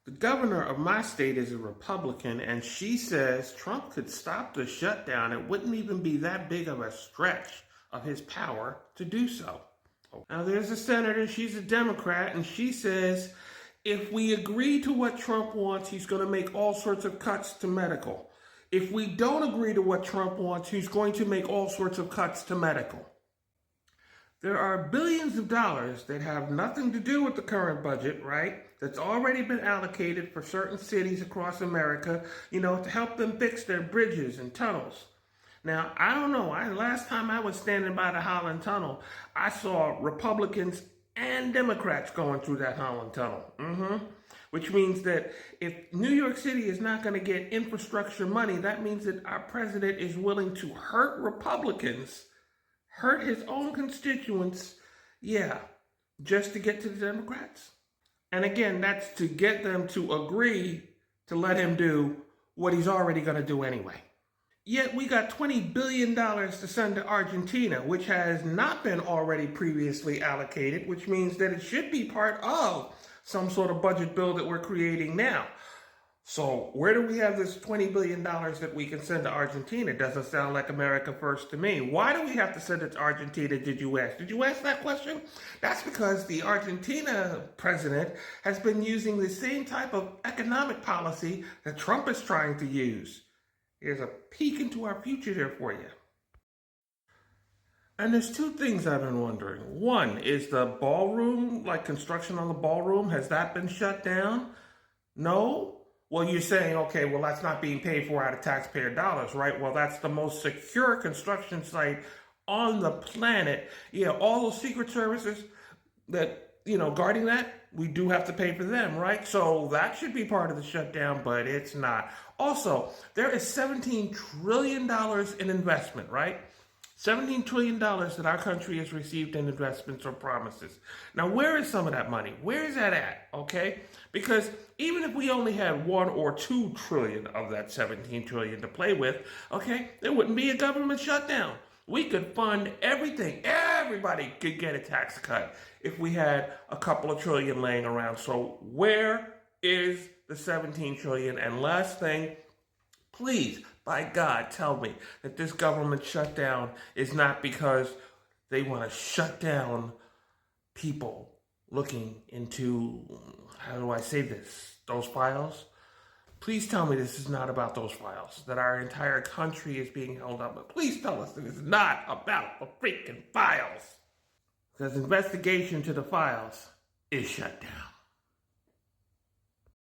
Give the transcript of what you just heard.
The governor of my state is a Republican, and she says Trump could stop the shutdown. It wouldn't even be that big of a stretch of his power to do so. Now, there's a senator, she's a Democrat, and she says if we agree to what Trump wants, he's going to make all sorts of cuts to medical. If we don't agree to what Trump wants, he's going to make all sorts of cuts to medical. There are billions of dollars that have nothing to do with the current budget, right? That's already been allocated for certain cities across America, to help them fix their bridges and tunnels. Now, I don't know. Last time I was standing by the Holland Tunnel, I saw Republicans and Democrats going through that Holland Tunnel. Which means that if New York City is not going to get infrastructure money, that means that our president is willing to hurt Republicans, hurt his own constituents, just to get to the Democrats. And again, that's to get them to agree to let him do what he's already going to do anyway. Yet we got $20 billion to send to Argentina, which has not been already previously allocated, which means that it should be part of some sort of budget bill that we're creating now. So where do we have this $20 billion that we can send to Argentina? Doesn't sound like America first to me. Why do we have to send it to Argentina, did you ask? Did you ask that question? That's because the Argentina president has been using the same type of economic policy that Trump is trying to use. Here's a peek into our future there for you. And there's two things I've been wondering. One, is the ballroom, like construction on the ballroom, has that been shut down? No? Well, you're saying, okay, well, that's not being paid for out of taxpayer dollars, right? Well, that's the most secure construction site on the planet. Yeah, all those secret services that, guarding that, we do have to pay for them, right? So that should be part of the shutdown, but it's not. Also, there is $17 trillion in investment, right? $17 trillion that our country has received in investments or promises. Now, where is some of that money? Where is that at, okay? Because even if we only had 1 or 2 trillion of that 17 trillion to play with, okay, there wouldn't be a government shutdown. We could fund everything. Everybody could get a tax cut if we had a couple of trillion laying around. So where is the 17 trillion? And last thing, please, by God, tell me that this government shutdown is not because they want to shut down people looking into, how do I say this, those files? Please tell me this is not about those files, that our entire country is being held up. But please tell us that it's not about the freaking files. Because investigation to the files is shut down.